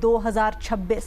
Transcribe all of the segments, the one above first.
2026।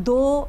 2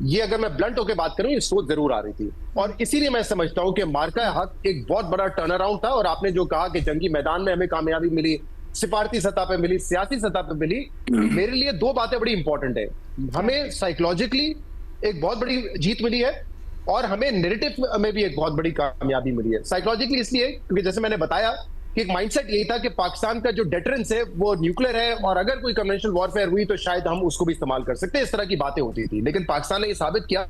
یہ اگر میں بلنٹ ہو کے بات کروں یہ سوچ ضرور آ رہی تھی. اور اسی لیے میں سمجھتا ہوں کہ مارکہ حق ایک بہت بڑا ٹرن اراؤنڈ تھا. اور آپ نے جو کہا کہ جنگی میدان میں ہمیں کامیابی ملی, سفارتی سطح پہ ملی, سیاسی سطح پہ ملی, میرے لیے دو باتیں بڑی امپورٹنٹ ہیں. ہمیں سائیکولوجیکلی ایک بہت بڑی جیت ملی ہے اور ہمیں نیریٹو میں بھی ایک بہت بڑی کامیابی ملی ہے. سائیکولوجیکلی اس لیے کیونکہ جیسے میں نے بتایا کہ ایک مائنڈ سیٹ یہی تھا کہ پاکستان کا جو ڈیٹرنس ہے وہ نیوکلیر ہے, اور اگر کوئی کنونشنل وارفیئر ہوئی تو شاید ہم اس کو بھی استعمال کر سکتے ہیں. اس طرح کی باتیں ہوتی تھی. لیکن پاکستان نے یہ ثابت کیا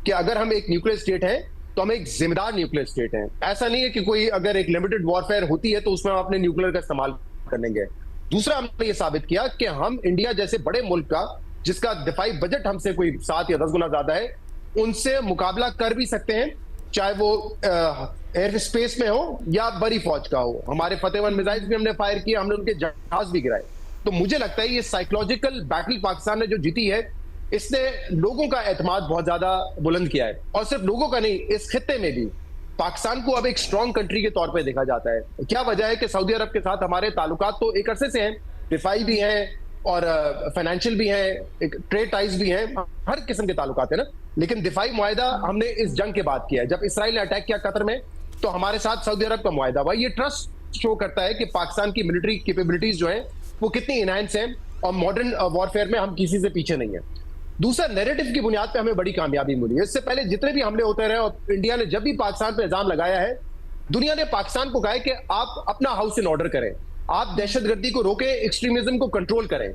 کہ اگر ہم ایک نیوکلیر اسٹیٹ ہیں تو ہم ایک ذمہ دار نیوکلیر اسٹیٹ ہیں. ایسا نہیں ہے کہ کوئی اگر ایک لمیٹڈ وارفیئر ہوتی ہے تو اس میں ہم اپنے نیوکلیر کا استعمال کر لیں گے. دوسرا ہم نے یہ ثابت کیا کہ ہم انڈیا جیسے بڑے ملک کا, جس کا دفاعی بجٹ ہم سے کوئی 7 یا 10 گنا زیادہ ہے, ان سے مقابلہ کر بھی سکتے ہیں, چاہے وہ ایئر اسپیس میں ہو یا بری فوج کا ہو. ہمارے فتح 1 میزائل بھی ہم نے فائر کیے, ہم نے ان کے جہاز بھی گرائے. تو مجھے لگتا ہے یہ سائیکولوجیکل بیٹل پاکستان نے جو جیتی ہے, اس نے لوگوں کا اعتماد بہت زیادہ بلند کیا ہے. اور صرف لوگوں کا نہیں, اس خطے میں بھی پاکستان کو اب ایک اسٹرانگ کنٹری کے طور پہ دیکھا جاتا ہے. کیا وجہ ہے کہ سعودی عرب کے ساتھ ہمارے تعلقات تو ایک عرصے سے ہیں, دفاعی بھی ہیں اور فائنینشیل بھی ہیں, ٹریڈ ٹائز بھی ہیں, ہر قسم کے تعلقات ہیں نا. لیکن دفاعی معاہدہ ہم نے اس جنگ کے بعد کیا ہے. جب اسرائیل نے اٹیک کیا قطر میں تو ہمارے ساتھ سعودی عرب کا معاہدہ ہوا. یہ ٹرسٹ شو کرتا ہے کہ پاکستان کی ملٹری کیپیبلٹیز جو ہیں وہ کتنی انہینس ہیں, اور ماڈرن وارفیئر میں ہم کسی سے پیچھے نہیں ہیں. دوسرا, نیریٹو کی بنیاد پہ ہمیں بڑی کامیابی ملی ہے. اس سے پہلے جتنے بھی حملے ہوتے رہے اور انڈیا نے جب بھی پاکستان پہ الزام لگایا ہے, دنیا نے پاکستان کو کہا ہے کہ آپ اپنا ہاؤس ان آرڈر کریں, آپ دہشت گردی کو روکیں, ایکسٹریمزم کو کنٹرول کریں.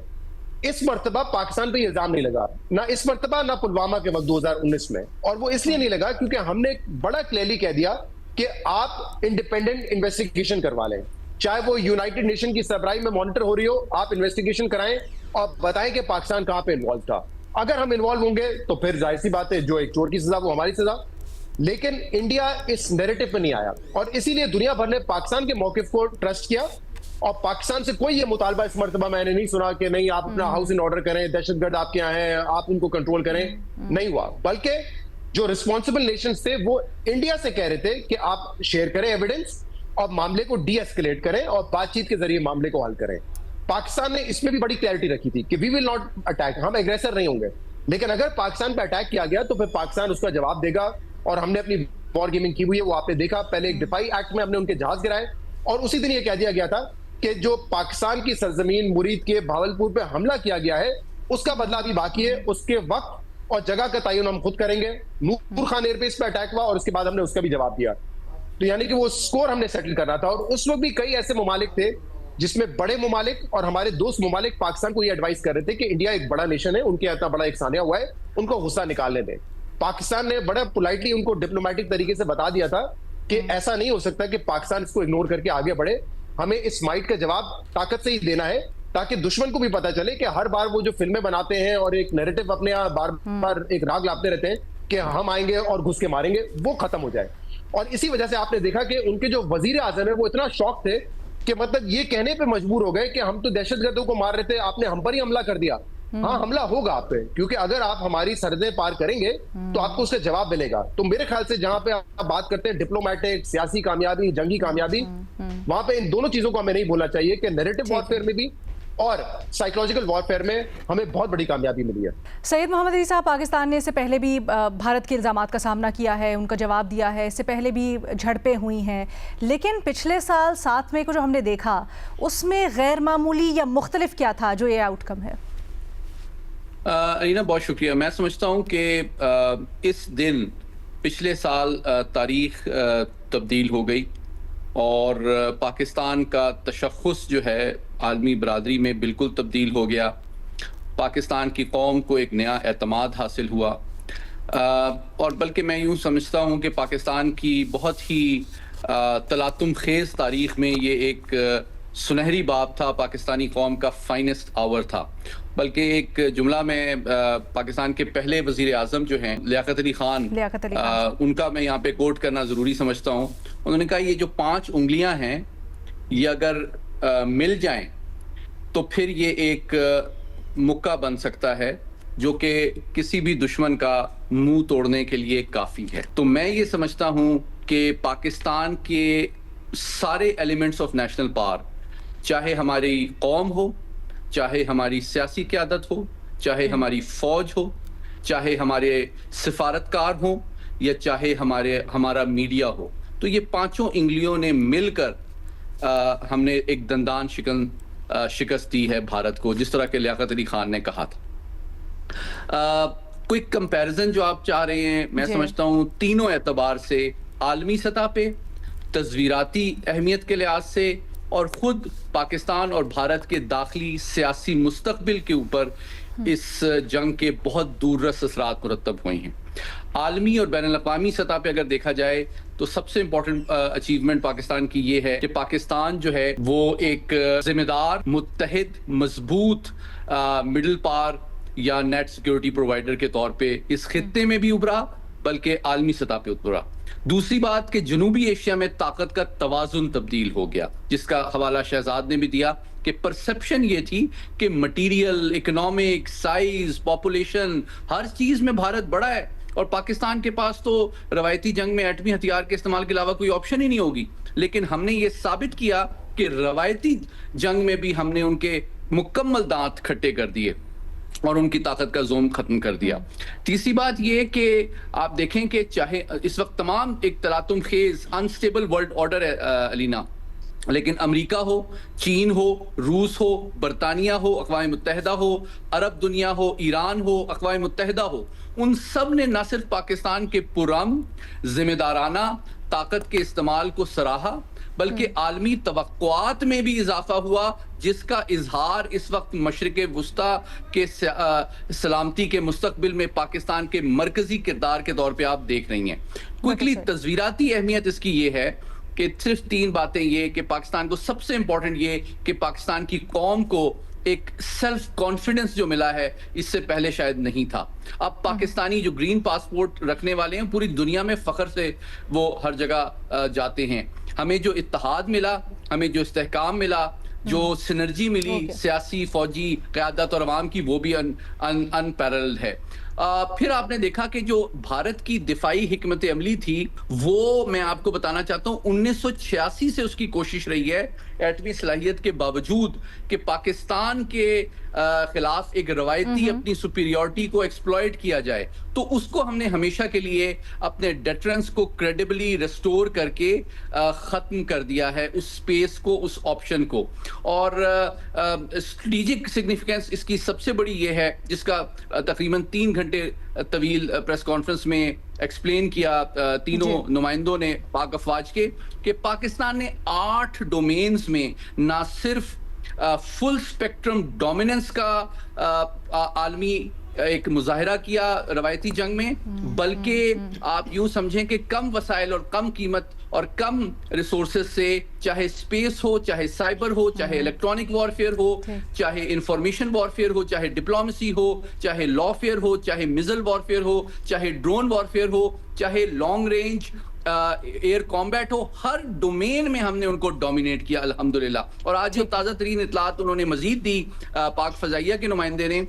اس مرتبہ پاکستان پہ یہ الزام نہیں لگا, نہ اس مرتبہ نہ پلوامہ کے وقت 2019 میں. اور وہ اس لیے نہیں لگا کیونکہ ہم نے بڑا کلیئرلی کہہ دیا کہ آپ انڈیپینڈنٹ انویسٹیگیشن کروا لیں, چاہے وہ یونائٹڈ نیشن کی سربراہی میں مانیٹر ہو رہی ہو, آپ انویسٹیگیشن کرائیں اور بتائیں کہ پاکستان کہاں پہ انوالو تھا. اگر ہم انوالو ہوں گے تو پھر ظاہر سی بات ہے جو ایک چور کی سزا وہ ہماری سزا. لیکن انڈیا اس نیریٹو پہ نہیں آیا, اور اسی لیے دنیا بھر نے پاکستان کے موقف کو ٹرسٹ کیا. اور پاکستان سے کوئی یہ مطالبہ اس مرتبہ میں نے نہیں سنا کہ نہیں آپ اپنا ہاؤس ان آرڈر کریں, دہشت گرد آپ کے یہاں ہیں, آپ ان کو کنٹرول کریں. نہیں ہوا, بلکہ جو ریسپانسبل نیشنز تھے وہ انڈیا سے کہہ رہے تھے کہ آپ شیئر کریں ایویڈنس اور معاملے کو ڈی ایسکیلیٹ کریں اور بات چیت کے ذریعے معاملے کو حل کریں. پاکستان نے اس میں بھی بڑی کلیئرٹی رکھی تھی کہ وی ول ناٹ اٹیک, ہم ایگریسر نہیں ہوں گے. لیکن اگر پاکستان پہ اٹیک کیا گیا تو پھر پاکستان اس کا جواب دے گا, اور ہم نے اپنی وار گیمنگ کی ہوئی ہے, وہ آپ نے دیکھا. پہلے ایک دفاعی ایکٹ میں ہم نے ان کے جہاز گرائے, اور اسی دن یہ کہہ دیا گیا تھا کہ جو پاکستان کی سرزمین مرید کے بھاولپور پہ حملہ کیا گیا ہے اس کا بدلہ بھی باقی ہے, اس کے وقت اور جگہ کا تعین ہم خود کریں گے. نور خان ایئر بیس پہ اٹیک ہوا اور اس کے بعد ہم نے اس کا بھی جواب دیا. تو یعنی کہ وہ سکور ہم نے سیٹل کرنا تھا. اور اس وقت بھی کئی ایسے ممالک تھے جس میں بڑے ممالک اور ہمارے دوست ممالک پاکستان کو یہ ایڈوائز کر رہے تھے کہ انڈیا ایک بڑا نیشن ہے, ان کے اتنا بڑا ایک سانحہ ہوا ہے, ان کو غصہ نکالنے دیں. پاکستان نے بڑا پولائٹلی ان کو ڈپلومیٹک طریقے سے بتا دیا تھا کہ ایسا نہیں ہو سکتا کہ پاکستان اس کو اگنور کر کے آگے بڑھے, ہمیں اس مائٹ کا جواب طاقت سے ہی دینا ہے, تاکہ دشمن کو بھی پتا چلے کہ ہر بار وہ جو فلمیں بناتے ہیں اور ایک نیریٹو اپنے یہاں بار بار ایک راگ لاپتے رہتے ہیں کہ ہم آئیں گے اور گھس کے ماریں گے, وہ ختم ہو جائے. اور اسی وجہ سے آپ نے دیکھا کہ ان کے جو وزیر اعظم ہے وہ اتنا شوق تھے کہ مطلب یہ کہنے پہ مجبور ہو گئے کہ ہم تو دہشت گردوں کو مار رہے تھے, آپ نے ہم پر ہی حملہ کر دیا. ہاں, حملہ ہوگا آپ پہ, کیونکہ اگر آپ ہماری سرحدیں پار کریں گے تو آپ کو اس کا جواب ملے گا. تو میرے خیال سے جہاں پہ آپ بات کرتے ہیں ڈپلومیٹک, سیاسی کامیابی, جنگی کامیابی, وہاں پہ ان دونوں چیزوں کو ہمیں نہیں بھولنا چاہیے کہ نیریٹو وارفیئر میں بھی اور سائیکولوجیکل وارفیئر میں ہمیں بہت بڑی کامیابی ملی ہے. سید محمد علی صاحب, پاکستان نے اس سے پہلے بھی بھارت کے الزامات کا سامنا کیا ہے, ان کا جواب دیا ہے, اس سے پہلے بھی جھڑپیں ہوئی ہیں, لیکن پچھلے سال 7 مئی کو جو ہم نے دیکھا اس میں غیر معمولی یا مختلف کیا تھا جو یہ آؤٹ کم ہے؟ ارینا بہت شکریہ. میں سمجھتا ہوں کہ اس دن پچھلے سال تاریخ تبدیل ہو گئی اور پاکستان کا تشخص جو ہے عالمی برادری میں بالکل تبدیل ہو گیا. پاکستان کی قوم کو ایک نیا اعتماد حاصل ہوا, اور بلکہ میں یوں سمجھتا ہوں کہ پاکستان کی بہت ہی تلاطم خیز تاریخ میں یہ ایک سنہری باب تھا, پاکستانی قوم کا فائنسٹ آور تھا. بلکہ ایک جملہ میں پاکستان کے پہلے وزیر اعظم جو ہیں لیاقت علی خان, ان کا میں یہاں پہ کوٹ کرنا ضروری سمجھتا ہوں. انہوں نے کہا یہ جو 5 انگلیاں ہیں یہ اگر مل جائیں تو پھر یہ ایک مکہ بن سکتا ہے جو کہ کسی بھی دشمن کا منہ توڑنے کے لیے کافی ہے. تو میں یہ سمجھتا ہوں کہ پاکستان کے سارے ایلیمنٹس آف نیشنل پاور, چاہے ہماری قوم ہو, چاہے ہماری سیاسی قیادت ہو, چاہے ہماری فوج ہو, چاہے ہمارے سفارتکار ہوں یا چاہے ہمارا میڈیا ہو. تو یہ پانچوں انگلیوں نے مل کر ہم نے ایک دندان شکست دی ہے بھارت کو, جس طرح کہ لیاقت علی خان نے کہا تھا. کوئی کمپیریزن جو آپ چاہ رہے ہیں, میں سمجھتا ہوں تینوں اعتبار سے, عالمی سطح پہ, تصویراتی اہمیت کے لحاظ سے, اور خود پاکستان اور بھارت کے داخلی سیاسی مستقبل کے اوپر اس جنگ کے بہت دور رس اثرات مرتب ہوئے ہیں. عالمی اور بین الاقوامی سطح پہ اگر دیکھا جائے تو سب سے امپورٹنٹ اچیومنٹ پاکستان کی یہ ہے کہ پاکستان جو ہے وہ ایک ذمہ دار, متحد, مضبوط مڈل پاور یا نیٹ سیکیورٹی پرووائڈر کے طور پہ اس خطے میں بھی ابھرا, بلکہ عالمی سطح پہ ابھرا. دوسری بات کہ جنوبی ایشیا میں طاقت کا توازن تبدیل ہو گیا, جس کا حوالہ شہزاد نے بھی دیا کہ پرسپشن یہ تھی کہ مٹیریل, اکنامک, سائز, پاپولیشن, ہر چیز میں بھارت بڑا ہے, اور پاکستان کے پاس تو روایتی جنگ میں ایٹمی ہتھیار کے استعمال کے علاوہ کوئی آپشن ہی نہیں ہوگی. لیکن ہم نے یہ ثابت کیا کہ روایتی جنگ میں بھی ہم نے ان کے مکمل دانت کھٹے کر دیے اور ان کی طاقت کا زوم ختم کر دیا. تیسری بات یہ کہ آپ دیکھیں کہ چاہے اس وقت تمام ایک تلاطم خیز انسٹیبل ورلڈ آرڈر ہے علینا, لیکن امریکہ ہو, چین ہو, روس ہو, برطانیہ ہو, اقوام متحدہ ہو, عرب دنیا ہو, ایران ہو, اقوام متحدہ ہو, ان سب نے نہ صرف پاکستان کے پرامن, ذمہ دارانہ طاقت کے استعمال کو سراہا, بلکہ عالمی توقعات میں بھی اضافہ ہوا, جس کا اظہار اس وقت مشرق وسطیٰ کے سلامتی کے مستقبل میں پاکستان کے مرکزی کردار کے طور پہ آپ دیکھ رہی ہیں. کوئکلی تصویراتی اہمیت اس کی یہ ہے کہ صرف تین باتیں, یہ کہ پاکستان کو سب سے امپورٹنٹ یہ کہ پاکستان کی قوم کو ایک سیلف کانفیڈنس جو ملا ہے, اس سے پہلے شاید نہیں تھا. اب پاکستانی جو گرین پاسپورٹ رکھنے والے ہیں پوری دنیا میں فخر سے وہ ہر جگہ جاتے ہیں. ہمیں جو اتحاد ملا, ہمیں جو استحکام ملا, جو سنرجی ملی سیاسی, فوجی قیادت اور عوام کی, وہ بھی ان پیرلڈ ہے. پھر آپ نے دیکھا کہ جو بھارت کی دفاعی حکمت عملی تھی وہ میں آپ کو بتانا چاہتا ہوں 1986 سے اس کی کوشش رہی ہے, ایٹمی صلاحیت کے باوجود, کہ پاکستان کے خلاف ایک روایتی اپنی سپیریورٹی کو ایکسپلوئٹ کیا جائے. تو اس کو ہم نے ہمیشہ کے لیے اپنے ڈیٹرنس کو کریڈیبلی ریسٹور کر کے ختم کر دیا ہے, اس سپیس کو, اس آپشن کو. اور اسٹریٹجک سگنیفیکینس اس کی سب سے بڑی یہ ہے, جس کا تقریباً 3 گھنٹے طویل پریس کانفرنس میں ایکسپلین کیا تینوں نمائندوں نے پاک افواج کے, کہ پاکستان نے 8 ڈومینز میں نہ صرف فل سپیکٹرم ڈومیننس کا عالمی ایک مظاہرہ کیا روایتی جنگ میں, بلکہ آپ یوں سمجھیں کہ کم وسائل اور کم قیمت اور کم ریسورسز سے, چاہے اسپیس ہو, چاہے سائبر ہو, چاہے الیکٹرانک وارفیئر ہو, چاہے انفارمیشن وارفیئر ہو, چاہے ڈپلومیسی ہو, چاہے لافیئر ہو, چاہے میزل وارفیئر ہو, چاہے ڈرون وارفیئر ہو, چاہے لانگ رینج ایئر کامبیٹ ہو, ہر ڈومین میں ہم نے ان کو ڈومینیٹ کیا الحمدللہ. اور آج جو تازہ ترین اطلاعات انہوں نے مزید دی پاک فضائیہ کے نمائندے نے,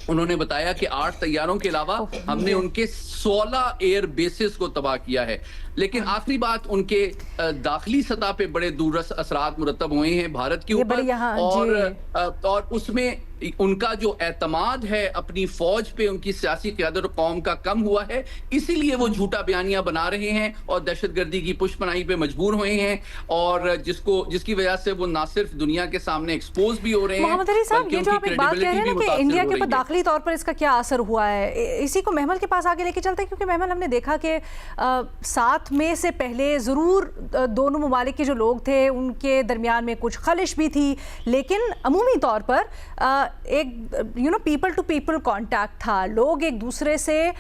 انہوں نے بتایا کہ 8 طیاروں کے علاوہ ہم نے ان کے 16 ایئر بیسز کو تباہ کیا ہے. لیکن آخری بات, ان کے داخلی سطح پہ بڑے دوررس اثرات مرتب ہوئے ہیں بھارت کے اوپر, اور اس میں ان کا جو اعتماد ہے اپنی فوج پہ, ان کی سیاسی قیادت قوم کا کم ہوا ہے. اسی لیے وہ جھوٹا بیانیاں بنا رہے ہیں اور دہشت گردی کی پشت پناہی پہ مجبور ہوئے ہیں, اور جس کی وجہ سے وہ نہ صرف دنیا کے سامنے ایکسپوز بھی ہو ررہے ہیں. محمد علی صاحب, یہ جو آپ ایک بات کہہ رہے ہیں نا کہ انڈیا کے اوپر داخلی طور پر اس کا کیا اثر ہوا ہے, اسی کو محمل کے پاس آگے لے کے چلتے ہیں, کیونکہ محمل ہم نے دیکھا کہ 7 مئی سے پہلے ضرور دونوں ممالک کے جو لوگ تھے ان کے درمیان میں کچھ خلش بھی تھی, لیکن عمومی طور پر ایک پیپل ٹو پیپل کانٹیکٹ تھا. لوگ ایک دوسرے سے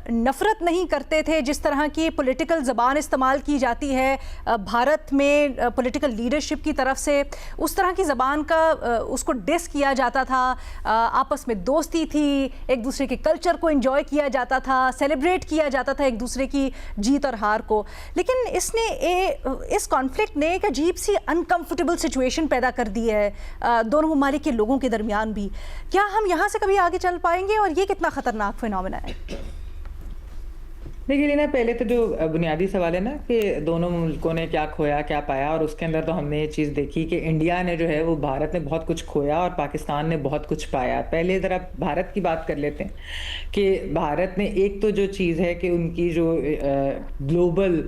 نفرت نہیں کرتے تھے. جس طرح کی پولیٹیکل زبان استعمال کی جاتی ہے بھارت میں پولیٹیکل لیڈرشپ کی طرف سے, اس طرح کی زبان کا اس کو ڈس کیا جاتا تھا. آپس میں دوستی تھی, ایک دوسرے کے کلچر کو انجوائے کیا جاتا تھا, سیلیبریٹ کیا جاتا تھا ایک دوسرے کی جیت اور ہار کو. لیکن اس کانفلکٹ نے ایک عجیب سی انکمفرٹیبل سچویشن پیدا کر دی ہے دونوں ممالک کے لوگوں کے درمیان بھی. کیا ہم یہاں سے کبھی آگے چل پائیں گے, اور یہ کتنا خطرناک فینومینا ہے؟ دیکھیے لینا پہلے تو جو بنیادی سوال ہے نا کہ دونوں ملکوں نے کیا کھویا کیا پایا، اور اس کے اندر تو ہم نے یہ چیز دیکھی کہ انڈیا نے جو ہے وہ بھارت نے بہت کچھ کھویا اور پاکستان نے بہت کچھ پایا. پہلے ذرا بھارت کی بات کر لیتے ہیں کہ بھارت نے ایک تو جو چیز ہے کہ ان کی جو گلوبل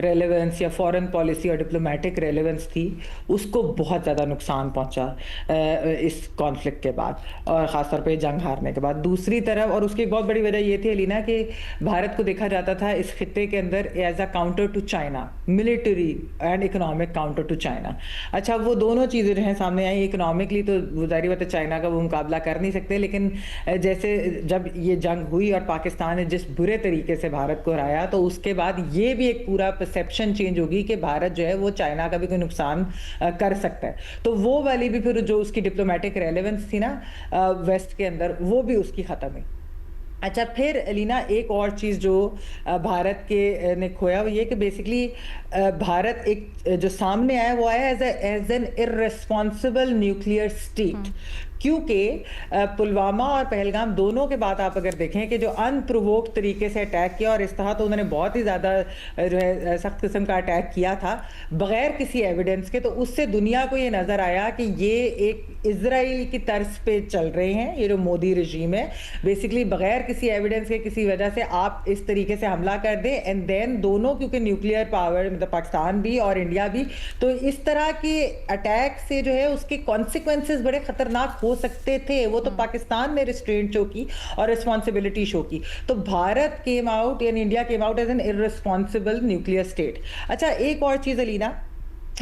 ریلیونس یا فورن پالیسی اور ڈپلومیٹک ریلیونس تھی اس کو بہت زیادہ نقصان پہنچا اس کانفلکٹ کے بعد، اور خاص طور پہ جنگ ہارنے کے بعد. دوسری طرف، اور اس کی ایک بہت بڑی وجہ یہ تھی علینا کہ بھارت کو دیکھا جاتا تھا اس خطے کے اندر as a counter to China, military and economic counter to China. اچھا وہ دونوں چیزیں جو ہیں سامنے آئی. اکنامکلی تو ظاہری بات ہے چائنا کا وہ مقابلہ کر نہیں سکتے، لیکن جیسے جب یہ جنگ ہوئی اور پاکستان نے جس برے طریقے سے بھارت کو ہرایا تو اس کے بعد یہ بھی ایک پورا پرسیپشن چینج ہوگی کہ بھارت جو ہے وہ چائنا کا بھی کوئی نقصان کر سکتا ہے. تو وہ والی بھی پھر جو اس کی ڈپلومیٹک ریلیونس تھی نا ویسٹ کے اندر، وہ بھی اس کی ختم ہوئی. اچھا پھر علینا ایک اور چیز جو بھارت کے نے کھویا وہ یہ کہ بیسکلی بھارت ایک جو سامنے آیا وہ آیا as an irresponsible nuclear state. کیونکہ پلوامہ اور پہلگام دونوں کے بعد آپ اگر دیکھیں کہ جو ان پرووکڈ طریقے سے اٹیک کیا، اور اس طرح تو انہوں نے بہت ہی زیادہ جو ہے سخت قسم کا اٹیک کیا تھا بغیر کسی ایویڈنس کے، تو اس سے دنیا کو یہ نظر آیا کہ یہ ایک اسرائیل کی طرز پہ چل رہے ہیں. یہ جو مودی رژیم ہے بیسکلی بغیر کسی ایویڈنس کے کسی وجہ سے آپ اس طریقے سے حملہ کر دیں، اینڈ دین دونوں کیونکہ نیوکلیئر پاور مطلب پاکستان بھی اور انڈیا بھی، تو اس طرح کے اٹیک سے جو ہے اس کے کانسیکوینسز بڑے خطرناک ہو سکتے تھے. وہ تو پاکستان نے ریسٹرینٹ شو کی اور ریسپانسبلٹی شو کی. تو بھارت کیم آؤٹ یعنی India came out as an irresponsible nuclear state. اچھا ایک اور چیز علینا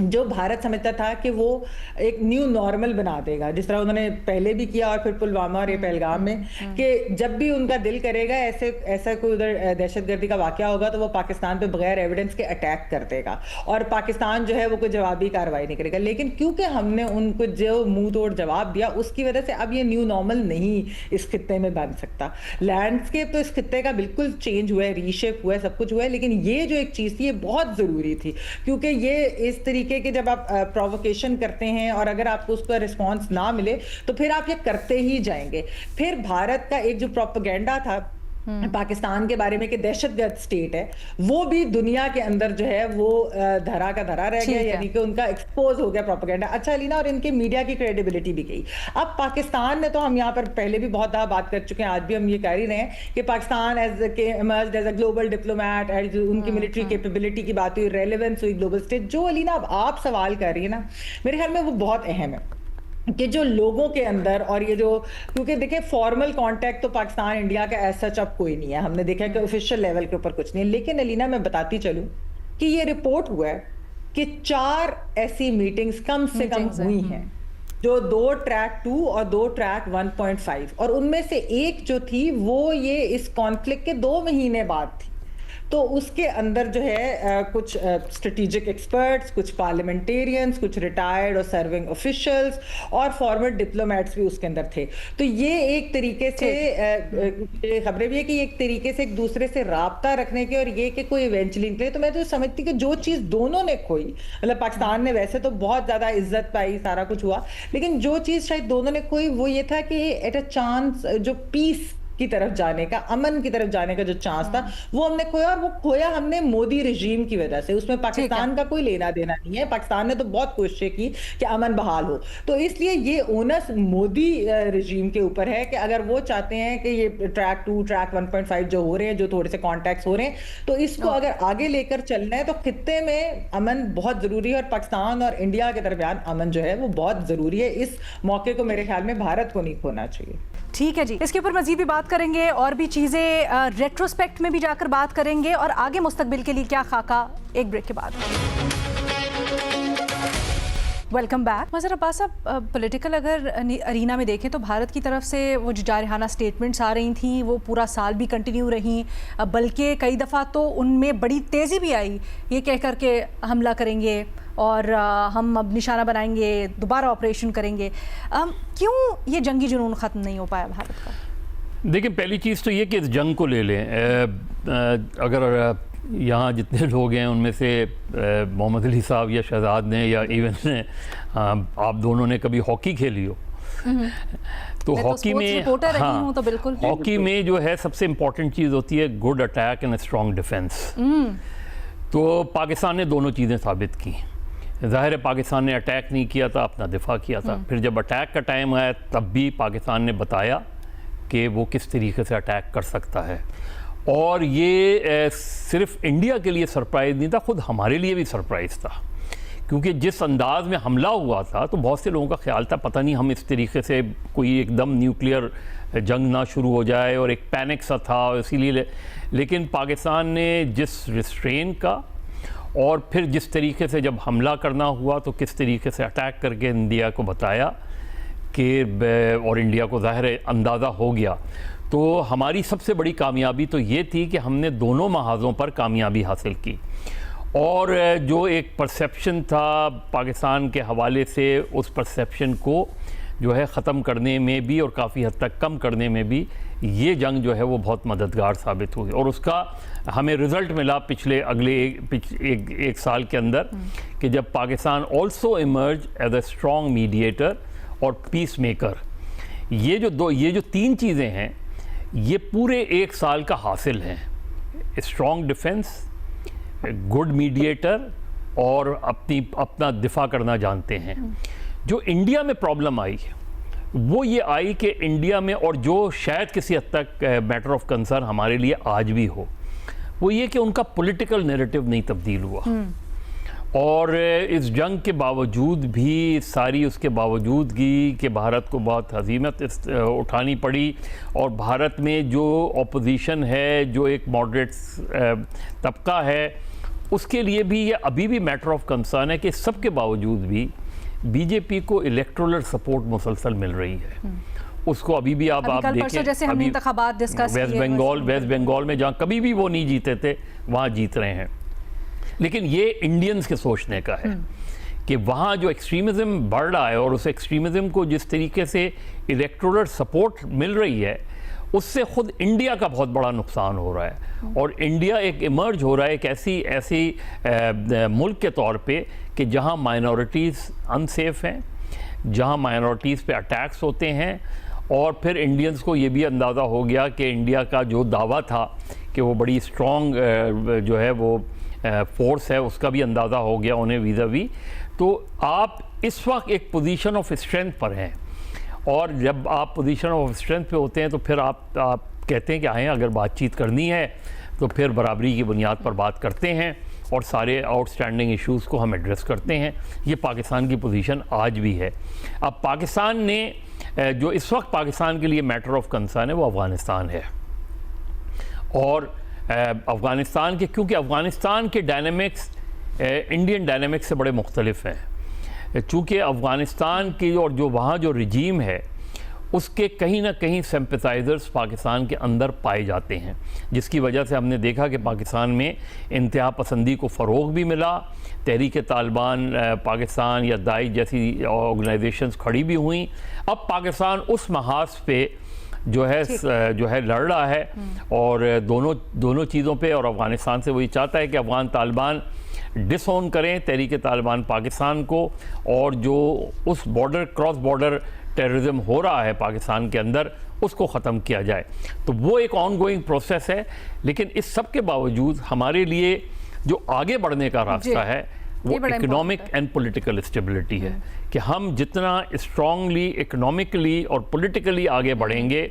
جو بھارت سمجھتا تھا کہ وہ ایک نیو نارمل بنا دے گا، جس طرح انہوں نے پہلے بھی کیا اور پھر پلوامہ اور یہ پہلگام میں، کہ جب بھی ان کا دل کرے گا ایسا کوئی ادھر دہشت گردی کا واقعہ ہوگا تو وہ پاکستان پہ بغیر ایویڈنس کے اٹیک کر دے گا، اور پاکستان جو ہے وہ کوئی جوابی کارروائی نہیں کرے گا. لیکن کیونکہ ہم نے ان کو جو منہ توڑ جواب دیا اس کی وجہ سے اب یہ نیو نارمل نہیں اس خطے میں بن سکتا. لینڈسکیپ تو اس خطے کا بالکل چینج ہوا ہے، ری شیپ ہوا ہے، سب کچھ ہوا ہے، لیکن یہ جو ایک چیز تھی یہ بہت ضروری تھی. کیونکہ یہ اس طریقے کہ جب آپ پرووکیشن کرتے ہیں اور اگر آپ کو اس کا رسپانس نہ ملے تو پھر آپ یہ کرتے ہی جائیں گے. پھر بھارت کا ایک جو پروپیگنڈا تھا پاکستان کے بارے میں کہ دہشت گرد اسٹیٹ ہے، وہ بھی دنیا کے اندر جو ہے وہ دھرا کا دھرا رہ گیا، یعنی کہ ان کا ایکسپوز ہو گیا پروپیگنڈا. اچھا علینا، اور ان کے میڈیا کی کریڈیبلٹی بھی گئی. اب پاکستان نے تو ہم یہاں پر پہلے بھی بہت بات کر چکے ہیں، آج بھی ہم یہ کہہ ہی رہے ہیں کہ Pakistan as a global diplomat, ان کی ملٹری کیپیبلٹی کی بات ہوئی، ریلیونس ہوئی گلوبل اسٹیٹ. جو علینا اب آپ سوال کر رہی ہیں نا میرے خیال میں وہ بہت اہم ہے کہ جو لوگوں کے اندر، اور یہ جو کیونکہ دیکھیں فارمل کانٹیکٹ تو پاکستان انڈیا کا ایسا سچ اب کوئی نہیں ہے، ہم نے دیکھا کہ آفیشیل لیول کے اوپر کچھ نہیں ہے. لیکن علینا میں بتاتی چلوں کہ یہ رپورٹ ہوا ہے کہ 4 ایسی میٹنگز کم سے کم ہوئی ہیں جو 2 ٹریک 2 اور 2 ٹریک 1.5، اور ان میں سے ایک جو تھی وہ یہ اس کانفلکٹ کے 2 مہینے بعد تھی. تو اس کے اندر جو ہے کچھ اسٹریٹجک ایکسپرٹس، کچھ پارلیمنٹیرینز، کچھ ریٹائرڈ اور سرونگ آفیشلز اور فارمر ڈپلومیٹس بھی اس کے اندر تھے. تو یہ ایک طریقے سے خبریں بھی ہے کہ ایک طریقے سے ایک دوسرے سے رابطہ رکھنے کے، اور یہ کہ کوئی ایونچولی نکلے. تو میں تو سمجھتی کہ جو چیز دونوں نے کھوئی، مطلب پاکستان نے ویسے تو بہت زیادہ عزت پائی، سارا کچھ ہوا، لیکن جو چیز شاید دونوں نے کھوئی وہ یہ تھا کہ ایٹ اے چانس جو پیس کی طرف جانے کا، امن کی طرف جانے کا جو چانس تھا وہ ہم نے کھویا، اور وہ کھویا ہم نے مودی رژیم کی وجہ سے. اس میں پاکستان کا کوئی لینا دینا نہیں ہے. پاکستان نے تو بہت کوششیں کی کہ امن بحال ہو، تو اس لیے یہ اونس مودی رژیم کے اوپر ہے کہ اگر وہ چاہتے ہیں کہ یہ ٹریک 2 ٹریک 1.5 جو ہو رہے ہیں، جو تھوڑے سے کانٹیکٹس ہو رہے ہیں، تو اس کو اگر آگے لے کر چلنا ہے تو خطے میں امن بہت ضروری ہے، اور پاکستان اور انڈیا کے درمیان امن جو ہے وہ بہت ضروری ہے. اس موقع کو میرے خیال میں بھارت کو نہیں کھونا چاہیے. ٹھیک ہے جی، اس کے اوپر مزید بھی بات کریں گے، اور بھی چیزیں ریٹروسپیکٹ میں بھی جا کر بات کریں گے، اور آگے مستقبل کے لیے کیا خاکہ، ایک بریک کے بعد. Welcome back. مظہر عباس صاحب، پولیٹیکل اگر ارینا میں دیکھیں تو بھارت کی طرف سے وہ جو جارحانہ سٹیٹمنٹس آ رہی تھیں وہ پورا سال بھی کنٹینیو رہیں، بلکہ کئی دفعہ تو ان میں بڑی تیزی بھی آئی، یہ کہہ کر کے حملہ کریں گے اور ہم اب نشانہ بنائیں گے، دوبارہ آپریشن کریں گے. کیوں یہ جنگی جنون ختم نہیں ہو پایا بھارت کا؟ دیکھیں پہلی چیز تو یہ کہ اس جنگ کو لے لیں. اگر یہاں جتنے لوگ ہیں ان میں سے محمد علی صاحب یا شہزاد نے یا ایون آپ دونوں نے کبھی ہاکی کھیلی ہو تو میں ہاکی میں رپورٹر رہی ہوں تو بالکل ہاکی میں جو ہے سب سے امپورٹنٹ چیز ہوتی ہے good attack and strong defence. تو پاکستان نے دونوں چیزیں ثابت کی. ظاہر ہے پاکستان نے اٹیک نہیں کیا تھا, اپنا دفاع کیا تھا. پھر جب اٹیک کا ٹائم آیا تب بھی پاکستان نے بتایا کہ وہ کس طریقے سے اٹیک کر سکتا ہے. اور یہ صرف انڈیا کے لیے سرپرائز نہیں تھا, خود ہمارے لیے بھی سرپرائز تھا, کیونکہ جس انداز میں حملہ ہوا تھا تو بہت سے لوگوں کا خیال تھا پتہ نہیں ہم اس طریقے سے کوئی ایک دم نیوکلیئر جنگ نہ شروع ہو جائے, اور ایک پینک سا تھا, اسی لیے. لیکن پاکستان نے جس ریسٹرین کا اور پھر جس طریقے سے جب حملہ کرنا ہوا تو کس طریقے سے اٹیک کر کے انڈیا کو بتایا کہ, اور انڈیا کو ظاہر اندازہ ہو گیا. تو ہماری سب سے بڑی کامیابی تو یہ تھی کہ ہم نے دونوں محاذوں پر کامیابی حاصل کی. اور جو ایک پرسیپشن تھا پاکستان کے حوالے سے, اس پرسیپشن کو جو ہے ختم کرنے میں بھی اور کافی حد تک کم کرنے میں بھی یہ جنگ جو ہے وہ بہت مددگار ثابت ہوئی. اور اس کا ہمیں رزلٹ ملا پچھلے اگلے ایک سال کے اندر, کہ جب Pakistan also emerge as a strong mediator اور پیس میکر. یہ جو تین چیزیں ہیں یہ پورے ایک سال کا حاصل ہیں. اسٹرانگ ڈیفنس, گڈ میڈیٹر اور اپنا دفاع کرنا جانتے ہیں. جو انڈیا میں پرابلم آئی وہ یہ آئی کہ انڈیا میں, اور جو شاید کسی حد تک میٹر آف کنسرن ہمارے لیے آج بھی ہو, وہ یہ کہ ان کا پولیٹیکل نیریٹو نہیں تبدیل ہوا. اور اس جنگ کے باوجود بھی, ساری اس کے باوجود بھی کہ بھارت کو بہت ہزیمت اٹھانی پڑی, اور بھارت میں جو اپوزیشن ہے, جو ایک ماڈریٹ طبقہ ہے, اس کے لیے بھی یہ ابھی بھی میٹر آف کنسرن ہے کہ سب کے باوجود بھی بی جے پی کو الیکٹورل سپورٹ مسلسل مل رہی ہے. اس کو ابھی بھی آپ دیکھیں, جیسے ہم نے انتخابات ڈسکس ویسٹ بنگال میں جہاں کبھی بھی وہ نہیں جیتے تھے وہاں جیت رہے ہیں. لیکن یہ انڈینز کے سوچنے کا ہے کہ وہاں جو ایکسٹریمزم بڑھ رہا ہے, اور اس ایکسٹریمزم کو جس طریقے سے الیکٹورل سپورٹ مل رہی ہے, اس سے خود انڈیا کا بہت بڑا نقصان ہو رہا ہے. اور انڈیا ایک ایمرج ہو رہا ہے ایک ایسی ملک کے طور پہ کہ جہاں مائنورٹیز انسیف ہیں, جہاں مائنورٹیز پہ اٹیکس ہوتے ہیں. اور پھر انڈینز کو یہ بھی اندازہ ہو گیا کہ انڈیا کا جو دعویٰ تھا کہ وہ بڑی اسٹرانگ جو ہے وہ فورس ہے, اس کا بھی اندازہ ہو گیا انہیں ویزاوی. تو آپ اس وقت ایک پوزیشن آف اسٹرینتھ پر ہیں, اور جب آپ پوزیشن آف اسٹرینتھ پہ ہوتے ہیں تو پھر آپ کہتے ہیں کہ آئیں اگر بات چیت کرنی ہے تو پھر برابری کی بنیاد پر بات کرتے ہیں, اور سارے آؤٹ سٹینڈنگ ایشوز کو ہم ایڈریس کرتے ہیں. یہ پاکستان کی پوزیشن آج بھی ہے. اب پاکستان نے جو اس وقت پاکستان کے لیے میٹر آف کنسرن ہے وہ افغانستان ہے. اور افغانستان کے, کیونکہ افغانستان کے ڈائنامکس انڈین ڈائنامکس سے بڑے مختلف ہیں, چونکہ افغانستان کی اور جو وہاں جو رجیم ہے اس کے کہیں نہ کہیں سمپیتھائزرز پاکستان کے اندر پائے جاتے ہیں, جس کی وجہ سے ہم نے دیکھا کہ پاکستان میں انتہا پسندی کو فروغ بھی ملا. تحریک طالبان پاکستان یا داعش جیسی آرگنائزیشنز کھڑی بھی ہوئیں. اب پاکستان اس محاذ پہ جو ہے لڑ رہا ہے, اور دونوں چیزوں پہ. اور افغانستان سے وہی چاہتا ہے کہ افغان طالبان ڈس اون کریں تحریک طالبان پاکستان کو, اور جو اس کراس بارڈر ٹیررزم ہو رہا ہے پاکستان کے اندر اس کو ختم کیا جائے. تو وہ ایک آن گوئنگ پروسیس ہے. لیکن اس سب کے باوجود ہمارے لیے جو آگے بڑھنے کا راستہ ہے وہ اکنامک اینڈ پولیٹیکل اسٹیبلٹی ہے, کہ ہم جتنا اسٹرانگلی اکنامکلی اور پولیٹیکلی آگے بڑھیں گے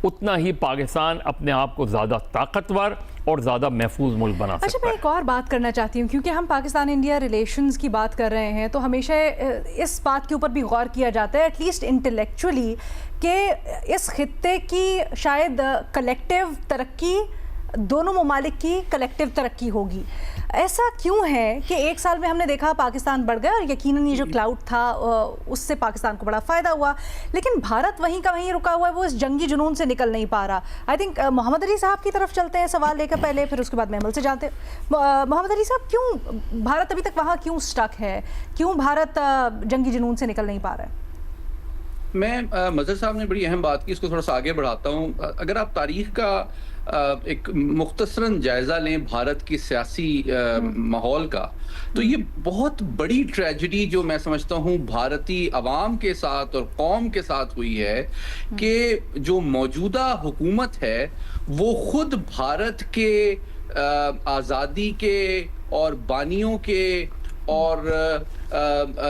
اتنا ہی پاکستان اپنے آپ کو زیادہ طاقتور اور زیادہ محفوظ ملک بنا سکتا ہے. اچھا, میں ایک اور بات کرنا چاہتی ہوں, کیونکہ ہم پاکستان انڈیا ریلیشنز کی بات کر رہے ہیں تو ہمیشہ اس بات کے اوپر بھی غور کیا جاتا ہے, ایٹ لیسٹ انٹلیکچولی, کہ اس خطے کی شاید کلیکٹیو ترقی, دونوں ممالک کی کلیکٹیو ترقی ہوگی. ایسا کیوں ہے کہ ایک سال میں ہم نے دیکھا پاکستان بڑھ گیا, اور یقیناً یہ جو کلاؤڈ تھا اس سے پاکستان کو بڑا فائدہ ہوا, لیکن بھارت وہیں کا وہیں رکا ہوا ہے, وہ اس جنگی جنون سے نکل نہیں پا رہا. آئی تھنک محمد علی صاحب کی طرف چلتے ہیں سوال لے کر پہلے, پھر اس کے بعد محمل سے جانتے ہیں. محمد علی صاحب, کیوں بھارت ابھی تک وہاں کیوں سٹک ہے, کیوں بھارت جنگی جنون سے نکل نہیں پا رہا ہے؟ میں مظہر صاحب نے بڑی اہم بات کی, اس کو تھوڑا سا آگے بڑھاتا ہوں. اگر آپ تاریخ کا ایک مختصراً جائزہ لیں بھارت کی سیاسی ماحول کا, تو یہ بہت بڑی ٹریجڈی جو میں سمجھتا ہوں بھارتی عوام کے ساتھ اور قوم کے ساتھ ہوئی ہے کہ جو موجودہ حکومت ہے وہ خود بھارت کے آزادی کے اور بانیوں کے اور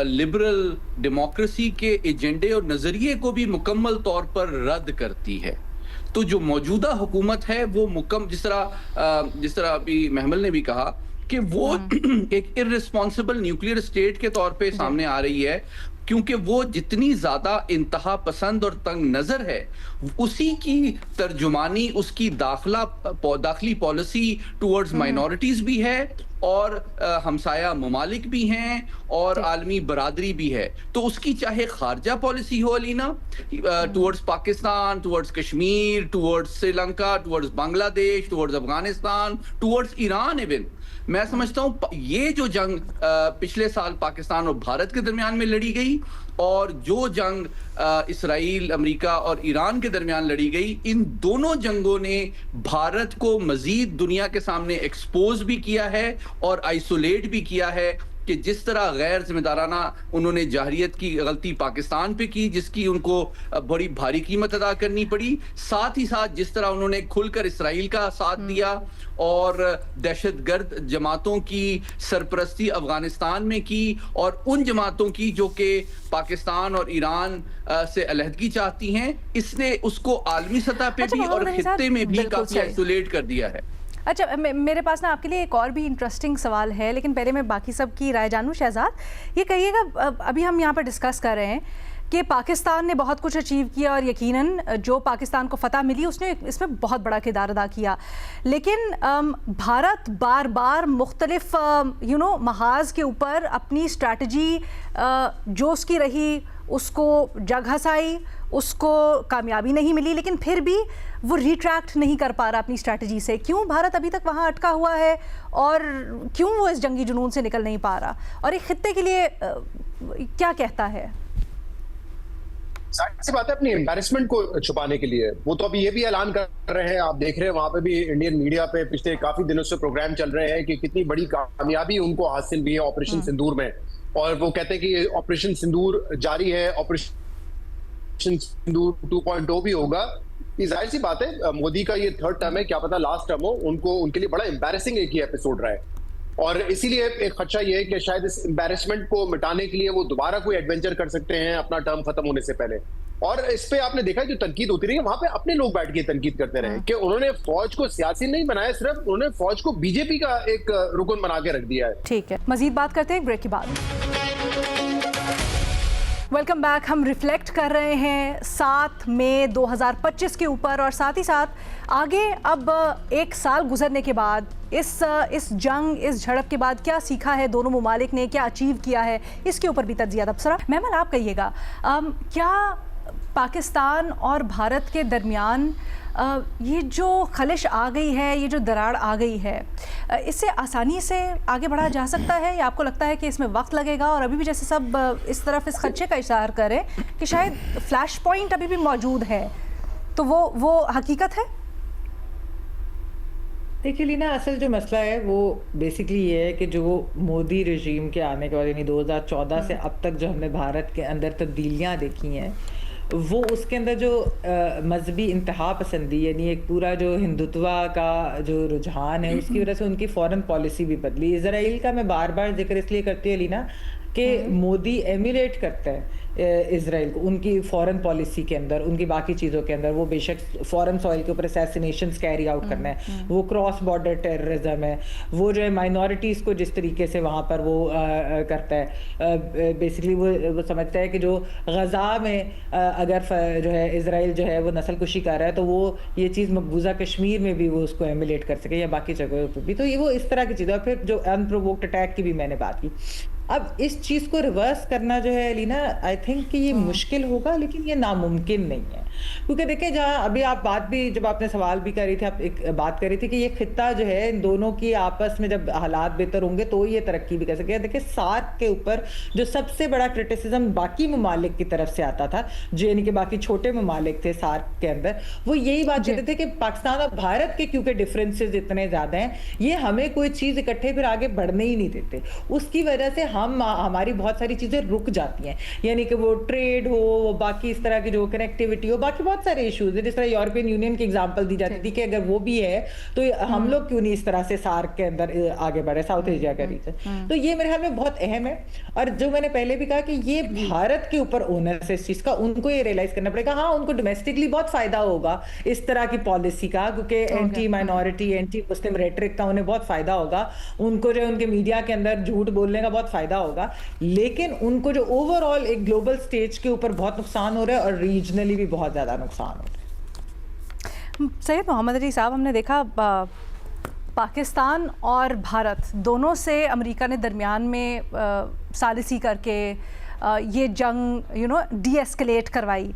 لبرل ڈیموکریسی کے ایجنڈے اور نظریے کو بھی مکمل طور پر رد کرتی ہے. تو جو موجودہ حکومت ہے وہ جس طرح ابھی محمل نے بھی کہا کہ وہ ایک ارریسپانسبل نیوکلیئر اسٹیٹ کے طور پہ سامنے آ رہی ہے, کیونکہ وہ جتنی زیادہ انتہا پسند اور تنگ نظر ہے اسی کی ترجمانی اس کی داخلی پالیسی ٹورڈز مائنورٹیز بھی ہے اور ہمسایہ ممالک بھی ہیں اور عالمی برادری بھی ہے. تو اس کی چاہے خارجہ پالیسی ہو علینا towards Pakistan, towards Kashmir, towards Sri Lanka, towards Bangladesh, towards Afghanistan, towards Iran even, میں سمجھتا ہوں یہ جو جنگ پچھلے سال پاکستان اور بھارت کے درمیان میں لڑی گئی اور جو جنگ اسرائیل, امریکہ اور ایران کے درمیان لڑی گئی, ان دونوں جنگوں نے بھارت کو مزید دنیا کے سامنے ایکسپوز بھی کیا ہے اور آئسولیٹ بھی کیا ہے کہ جس طرح غیر ذمہ دارانہ انہوں نے جارحیت کی غلطی پاکستان پہ کی جس کی ان کو بڑی بھاری قیمت ادا کرنی پڑی, ساتھ ہی ساتھ جس طرح انہوں نے کھل کر اسرائیل کا ساتھ دیا اور دہشت گرد جماعتوں کی سرپرستی افغانستان میں کی اور ان جماعتوں کی جو کہ پاکستان اور ایران سے علیحدگی چاہتی ہیں, اس نے اس کو عالمی سطح پہ بھی اور خطے میں بھی کافی آئسولیٹ کر دیا ہے. اچھا, میرے پاس نا آپ کے لیے ایک اور بھی انٹرسٹنگ سوال ہے, لیکن پہلے میں باقی سب کی رائے جانوں. شہزاد, یہ کہیے گا, ابھی ہم یہاں پر ڈسکس کر رہے ہیں کہ پاکستان نے بہت کچھ اچیو کیا اور یقیناً جو پاکستان کو فتح ملی اس نے اس میں بہت بڑا کردار ادا کیا, لیکن بھارت بار بار مختلف محاذ کے اوپر اپنی اسٹریٹجی جو اس کی رہی اس کو جگ ہنسائی, اس کو کامیابی نہیں ملی, لیکن پھر بھی وہ ریٹریکٹ نہیں کر پا رہا اپنی اسٹریٹجی سے. کیوں بھارت ابھی تک وہاں اٹکا ہوا ہے اور کیوں وہ اس جنگی جنون سے نکل نہیں پا رہا, اور ایک خطے کے لیے کیا کہتا ہے؟ ظاہر سی بات ہے اپنی امبیرسمنٹ کو چھپانے کے لیے. وہ تو ابھی یہ بھی اعلان کر رہے ہیں, آپ دیکھ رہے ہیں وہاں پہ بھی انڈین میڈیا پہ پچھلے کافی دنوں سے پروگرام چل رہے ہیں کہ کتنی بڑی کامیابی ان کو حاصل ہوئی ہے آپریشن سندور میں, اور وہ کہتے ہیں کہ آپریشن سندور جاری ہے, آپریشن سندور 2.0 بھی ہوگا. یہ ظاہر سی بات ہے مودی کا یہ تھرڈ ٹرم ہے, کیا پتا لاسٹ ٹرم ہو, ان کے لیے بڑا امبیرسنگ ایک ہی ایپیسوڈ رہا ہے, اور اسی لیے ایک خدشہ یہ ہے کہ شاید اس امبیرسمنٹ کو مٹانے کے لیے وہ دوبارہ کوئی ایڈونچر کر سکتے ہیں اپنا ٹرم ختم ہونے سے پہلے. اور اس پہ آپ نے دیکھا جو تنقید ہوتی رہی ہے وہاں پہ اپنے لوگ بیٹھ کے تنقید کرتے رہے کہ انہوں نے فوج کو سیاسی نہیں بنایا, صرف انہوں نے فوج کو بی جے پی کا ایک رکن بنا کے رکھ دیا ہے. ٹھیک ہے, مزید بات کرتے ہیں بریک کے بعد. Welcome back. ہم ریفلیکٹ کر رہے ہیں 7 مئی 2025 کے اوپر, اور ساتھ ہی ساتھ آگے اب ایک سال گزرنے کے بعد اس جنگ, اس جھڑپ کے بعد کیا سیکھا ہے دونوں ممالک نے, کیا اچیو کیا ہے, اس کے اوپر بھی تجزیہ تبصرہ. محمل, آپ کہیے گا, کیا پاکستان اور بھارت کے درمیان یہ جو خلش آ گئی ہے, یہ جو دراڑ آ گئی ہے, اس سے آسانی سے آگے بڑھا جا سکتا ہے, یا آپ کو لگتا ہے کہ اس میں وقت لگے گا؟ اور ابھی بھی جیسے سب اس طرف اس خدشے کا اشارہ کریں کہ شاید فلیش پوائنٹ ابھی بھی موجود ہے, تو وہ حقیقت ہے؟ دیکھیے لینا, اصل جو مسئلہ ہے وہ بیسکلی یہ ہے کہ جو مودی رژیم کے آنے کے بعد یعنی 2014 سے اب تک جو ہم نے بھارت کے اندر تبدیلیاں دیکھی ہیں, وہ اس کے اندر جو مذہبی انتہا پسندی یعنی ایک پورا جو ہندوتوا کا جو رجحان ہے اس کی وجہ سے ان کی فورن پالیسی بھی بدلی. اسرائیل کا میں بار بار ذکر اس لیے کرتی ہوں لینا کہ مودی ایمیلیٹ کرتا ہے اسرائیل کو ان کی فورن پالیسی کے اندر, ان کی باقی چیزوں کے اندر. وہ بے شک فورن سوائل کے اوپر اسیسینیشنز کیری آؤٹ کرنا ہے, وہ کراس بارڈر ٹیررزم ہے, وہ جو ہے مائنورٹیز کو جس طریقے سے وہاں پر وہ کرتا ہے. بیسکلی وہ سمجھتا ہے کہ جو غزہ میں اگر جو ہے اسرائیل جو ہے وہ نسل کشی کر رہا ہے تو وہ یہ چیز مقبوضہ کشمیر میں بھی وہ اس کو ایمیلیٹ کر سکے یا باقی جگہوں پہ بھی. تو یہ وہ اس طرح کی چیز ہے. اور پھر جو انپرووکڈ اٹیک کی بھی میں نے بات کی, اب اس چیز کو ریورس کرنا جو ہے الینا آئی تھنک کہ یہ مشکل ہوگا لیکن یہ ناممکن نہیں ہے، کیونکہ دیکھیں جہاں ابھی آپ بات بھی جب آپ نے سوال بھی کر رہی تھی، آپ ایک بات کر رہی تھی کہ یہ خطہ جو ہے ان دونوں کی آپس میں جب حالات بہتر ہوں گے تو یہ ترقی بھی کر سکے. دیکھیں سارک کے اوپر جو سب سے بڑا کرٹیسزم باقی ممالک کی طرف سے آتا تھا، جو یعنی کہ باقی چھوٹے ممالک تھے سارک کے اندر، وہ یہی بات کہتے تھے کہ پاکستان اور بھارت کے کیونکہ ڈفرینسز اتنے زیادہ ہیں، یہ ہمیں کوئی چیز اکٹھے پھر آگے بڑھنے ہی نہیں دیتے. اس کی وجہ سے ہماری بہت ساری چیزیں رک جاتی ہیں، یعنی کہ وہ ٹریڈ ہو، وہ باقی اس طرح کی جو کنیکٹیوٹی ہو، باقی بہت سارے ایشوز ہیں. جس طرح یورپین یونین کی ایگزامپل دی جاتی تھی کہ اگر وہ بھی ہے تو ہم لوگ کیوں نہیں اس طرح سے سارک کے اندر آگے بڑھے، ساؤتھ ایشیا کا ریجن. تو یہ میرے خیال میں بہت اہم ہے. اور جو میں نے پہلے بھی کہا کہ یہ بھارت کے اوپر اونرس ہے اس چیز کا، ان کو یہ ریئلائز کرنا پڑے گا. ہاں ان کو ڈومیسٹکلی بہت فائدہ ہوگا اس طرح کی پالیسی کا، کیونکہ اینٹی مائنورٹی اینٹی مسلم ریٹرک کا انہیں بہت فائدہ ہوگا، ان کو جو ان کے میڈیا کے اندر جھوٹ بولنے کا بہت فائدہ ہوگا، لیکن ان کو جو اوور آل ایک گلوبل سٹیج کے اوپر بہت نقصان ہو رہا ہے اور ریجنلی بھی بہت زیادہ نقصان ہو رہا ہے. سید محمد علی صاحب، ہم نے دیکھا پاکستان اور بھارت دونوں سے امریکہ نے درمیان میں ثالثی کر کے یہ جنگ ڈی ایسکلیٹ کروائی،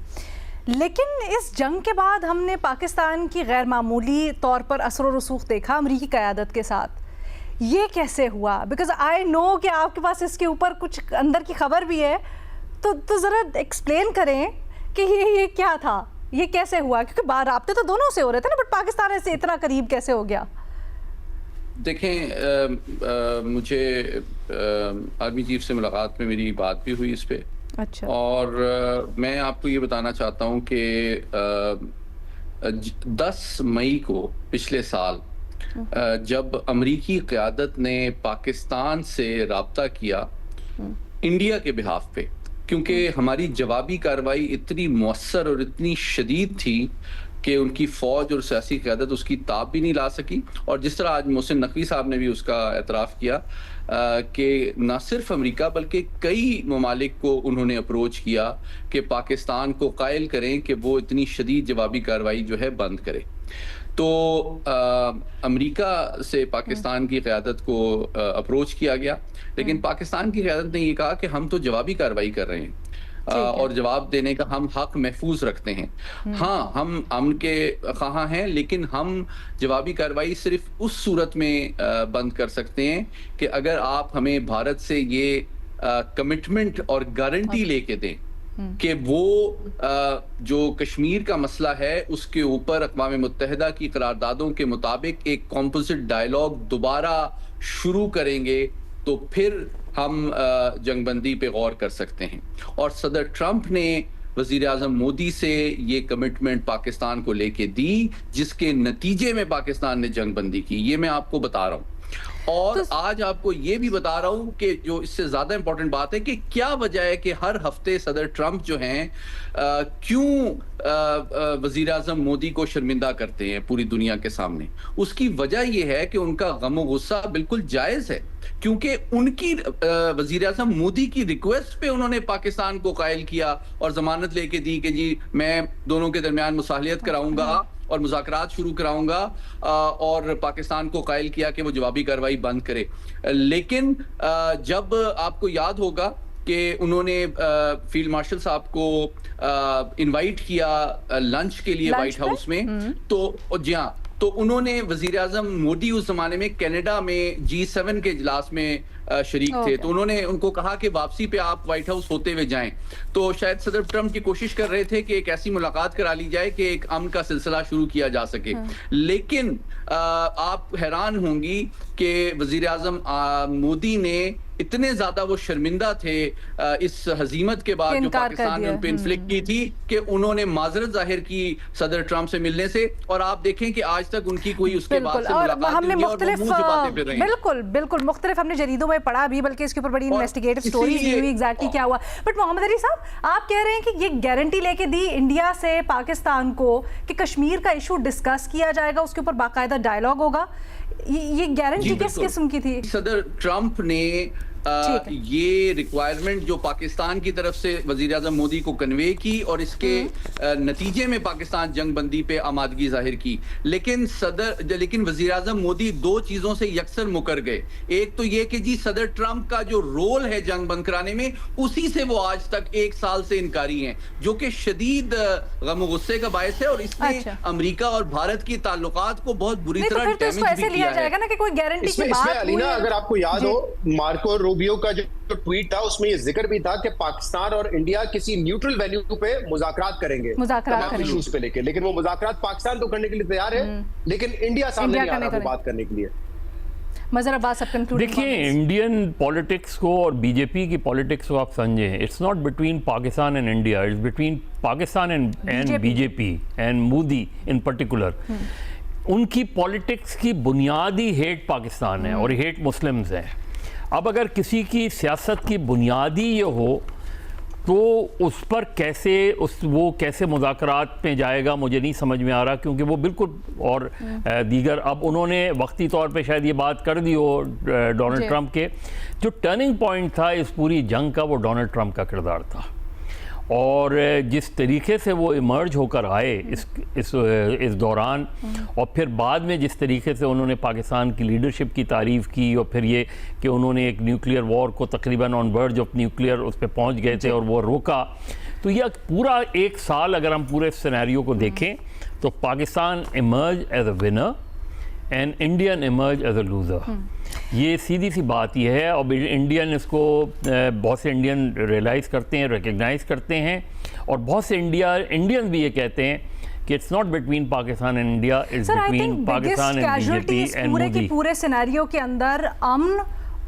لیکن اس جنگ کے بعد ہم نے پاکستان کی غیر معمولی طور پر اثر و رسوخ دیکھا امریکی قیادت کے ساتھ. یہ کیسے ہوا؟ بیکاز آئی نو کہ آپ کے پاس اس کے اوپر کچھ اندر کی خبر بھی ہے، تو ذرا ایکسپلین کریں کہ یہ کیا تھا، یہ کیسے ہوا؟ کیونکہ رابطے تو دونوں سے ہو رہے تھے نا، بٹ پاکستان سے اتنا قریب کیسے ہو گیا؟ دیکھیں مجھے آرمی چیف سے ملاقات میں میری بات بھی ہوئی اس پہ. اچھا. اور میں آپ کو یہ بتانا چاہتا ہوں کہ 10 مئی کو پچھلے سال جب امریکی قیادت نے پاکستان سے رابطہ کیا انڈیا کے بہاف پہ، کیونکہ ہماری جوابی کارروائی اتنی مؤثر اور اتنی شدید تھی کہ ان کی فوج اور سیاسی قیادت اس کی تاب بھی نہیں لا سکی. اور جس طرح آج محسن نقوی صاحب نے بھی اس کا اعتراف کیا کہ نہ صرف امریکہ بلکہ کئی ممالک کو انہوں نے اپروچ کیا کہ پاکستان کو قائل کریں کہ وہ اتنی شدید جوابی کارروائی جو ہے بند کرے. تو امریکہ سے پاکستان کی قیادت کو اپروچ کیا گیا، لیکن پاکستان کی قیادت نے یہ کہا کہ ہم تو جوابی کارروائی کر رہے ہیں اور جواب دینے کا ہم حق محفوظ رکھتے ہیں. ہاں ہم امن کے خواہاں ہیں، لیکن ہم جوابی کارروائی صرف اس صورت میں بند کر سکتے ہیں کہ اگر آپ ہمیں بھارت سے یہ کمٹمنٹ اور گارنٹی لے کے دیں کہ وہ جو کشمیر کا مسئلہ ہے اس کے اوپر اقوام متحدہ کی قراردادوں کے مطابق ایک کمپوزٹ ڈائیلاگ دوبارہ شروع کریں گے تو پھر ہم جنگ بندی پہ غور کر سکتے ہیں. اور صدر ٹرمپ نے وزیر اعظم مودی سے یہ کمٹمنٹ پاکستان کو لے کے دی، جس کے نتیجے میں پاکستان نے جنگ بندی کی. یہ میں آپ کو بتا رہا ہوں. اور آج آپ کو یہ بھی بتا رہا ہوں کہ جو اس سے زیادہ امپورٹنٹ بات ہے کہ کیا وجہ ہے کہ ہر ہفتے صدر ٹرمپ جو ہیں کیوں وزیر اعظم مودی کو شرمندہ کرتے ہیں پوری دنیا کے سامنے. اس کی وجہ یہ ہے کہ ان کا غم و غصہ بالکل جائز ہے، کیونکہ ان کی وزیر اعظم مودی کی ریکویسٹ پہ انہوں نے پاکستان کو قائل کیا اور ضمانت لے کے دی کہ جی میں دونوں کے درمیان مصالحت کراؤں گا اور مذاکرات شروع کراؤں گا، اور پاکستان کو قائل کیا کہ وہ جوابی کارروائی بند کرے. لیکن جب آپ کو یاد ہوگا کہ انہوں نے فیلڈ مارشل صاحب کو انوائٹ کیا لنچ کے لیے وائٹ ہاؤس میں، تو جی ہاں، تو انہوں نے وزیر اعظم مودی اس زمانے میں کینیڈا میں G7 کے اجلاس میں شریک تھے، تو انہوں نے ان کو کہا کہ واپسی پہ آپ وائٹ ہاؤس ہوتے ہوئے جائیں. تو شاید صدر ٹرمپ کی کوشش کر رہے تھے کہ ایک ایسی ملاقات کرا لی جائے کہ ایک امن کا سلسلہ شروع کیا جا سکے. لیکن آپ حیران ہوں گی کہ وزیر اعظم مودی نے اتنے زیادہ وہ شرمندہ تھے اس ہزیمت کے بعد جو پاکستان نے ان پہ انفلکٹ کی تھی کہ انہوں نے معذرت ظاہر کی صدر ٹرمپ سے ملنے سے. اور آپ دیکھیں کہ آج تک ان کی کوئی اس کے بعد سے ملاقات نہیں ہوئی اور وہ منہ چھپاتے پھر رہے ہیں. بالکل مختلف ہم نے جریدوں میں پڑھا بھی، بلکہ اس کے اوپر بڑی انویسٹیگیٹو سٹوریز ہوئی ایگزیکٹلی کیا ہوا. بٹ محمد علی صاحب، آپ کہہ رہے ہیں کہ یہ گارنٹی لے کے دی انڈیا سے پاکستان کو کہ کشمیر کا ایشو ڈسکس کیا جائے گا، اس کے اوپر باقاعدہ ڈائیلاگ ہوگا. یہ گارنٹی کس قسم کی تھی؟ صدر ٹرمپ نے یہ ریکوائرمنٹ جو پاکستان کی طرف سے وزیر اعظم مودی کو کنوے کی اور اس کے نتیجے میں پاکستان جنگ بندی پہ آمادگی ظاہر کی، لیکن وزیر اعظم مودی دو چیزوں سے یکسر مکر گئے. ایک تو یہ کہ جی صدر ٹرمپ کا جو رول ہے جنگ بند کرانے میں، اسی سے وہ آج تک 1 سال سے انکاری ہیں، جو کہ شدید غم و غصے کا باعث ہے، اور اس نے امریکہ اور بھارت کی تعلقات کو بہت بری طرح ڈیمیج بھی کیا ہے. اس میں علینا اگر آپ کو یاد ہو مارکو روبیو کا جو ٹویٹ تھا اس میں یہ ذکر بھی تھا کہ پاکستان اور انڈیا کسی نیوٹرل ویلیو پہ مذاکرات کریں گے تمام ایشوز پہ لے کے، لیکن وہ مذاکرات پاکستان تو کرنے کے لیے تیار ہے لیکن انڈیا سامنے نہیں آ رہا وہ بات کرنے کے لیے. دیکھیں انڈین پالیٹکس کو اور بی جے پی کی پالیٹکس کو آپ سمجھیں، it's not between Pakistan and India, it's between Pakistan and B J P and Modi in particular. ان کی پالیٹکس کی بنیادی ہیٹ پاکستان ہے اور ہیٹ مسلمز ہے. اب اگر کسی کی سیاست کی بنیادی یہ ہو تو اس پر وہ کیسے مذاکرات میں جائے گا مجھے نہیں سمجھ میں آ رہا، کیونکہ وہ بالکل اور دیگر اب انہوں نے وقتی طور پہ شاید یہ بات کر دی ہو ڈونلڈ ٹرمپ کے. جو ٹرننگ پوائنٹ تھا اس پوری جنگ کا وہ ڈونلڈ ٹرمپ کا کردار تھا، اور جس طریقے سے وہ ایمرج ہو کر آئے اس دوران، اور پھر بعد میں جس طریقے سے انہوں نے پاکستان کی لیڈرشپ کی تعریف کی، اور پھر یہ کہ انہوں نے ایک نیوکلیئر وار کو تقریباً آن ورج آف نیوکلیئر اس پہ پہنچ گئے تھے اور وہ روکا. تو یہ پورا 1 سال اگر ہم پورے سینیریو کو دیکھیں تو Pakistan emerge as a winner and Indian emerge as a loser. یہ سیدھی سی بات یہ ہے، اور انڈین اس کو بہت سے انڈین ریئلائز کرتے ہیں، ریکگنائز کرتے ہیں، اور بہت سے انڈین بھی یہ کہتے ہیں کہ it's not between Pakistan and India, it's between Pakistan and B J P and Modi. پورے سینیریو کے اندر امن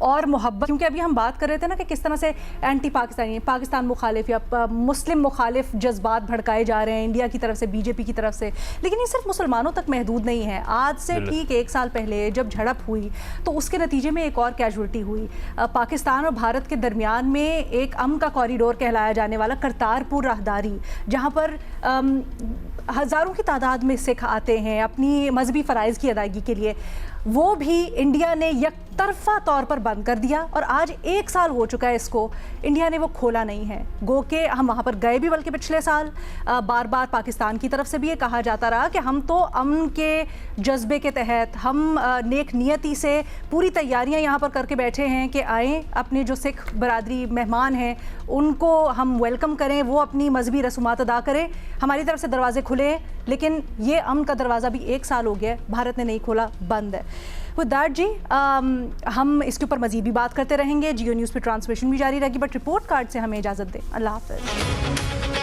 اور محبت، کیونکہ ابھی ہم بات کر رہے تھے نا کہ کس طرح سے اینٹی پاکستانی، پاکستان مخالف یا مسلم مخالف جذبات بھڑکائے جا رہے ہیں انڈیا کی طرف سے، بی جے پی کی طرف سے. لیکن یہ صرف مسلمانوں تک محدود نہیں ہے. آج سے ٹھیک 1 سال پہلے جب جھڑپ ہوئی تو اس کے نتیجے میں ایک اور کیجولٹی ہوئی. پاکستان اور بھارت کے درمیان میں ایک امن کا کوریڈور کہلایا جانے والا کرتارپور راہداری، جہاں پر ہزاروں کی تعداد میں سکھ آتے ہیں اپنی مذہبی فرائض کی ادائیگی کے لیے، وہ بھی انڈیا نے یک طرفہ طور پر بند کر دیا. اور آج 1 سال ہو چکا ہے اس کو، انڈیا نے وہ کھولا نہیں ہے. گو کہ ہم وہاں پر گئے بھی، بلکہ پچھلے سال بار بار پاکستان کی طرف سے بھی یہ کہا جاتا رہا کہ ہم تو امن کے جذبے کے تحت، ہم نیک نیتی سے پوری تیاریاں یہاں پر کر کے بیٹھے ہیں کہ آئیں، اپنے جو سکھ برادری مہمان ہیں ان کو ہم ویلکم کریں، وہ اپنی مذہبی رسومات ادا کریں، ہماری طرف سے دروازے کھلے. لیکن یہ امن کا دروازہ بھی 1 سال ہو گیا، بھارت نے نہیں کھولا، بند ہے. ود دیٹ جی ہم اس کے اوپر مزید بھی بات کرتے رہیں گے. جیو نیوز پہ ٹرانسمیشن بھی جاری رہے گی، بٹ رپورٹ کارڈ سے ہمیں اجازت دیں. اللہ حافظ.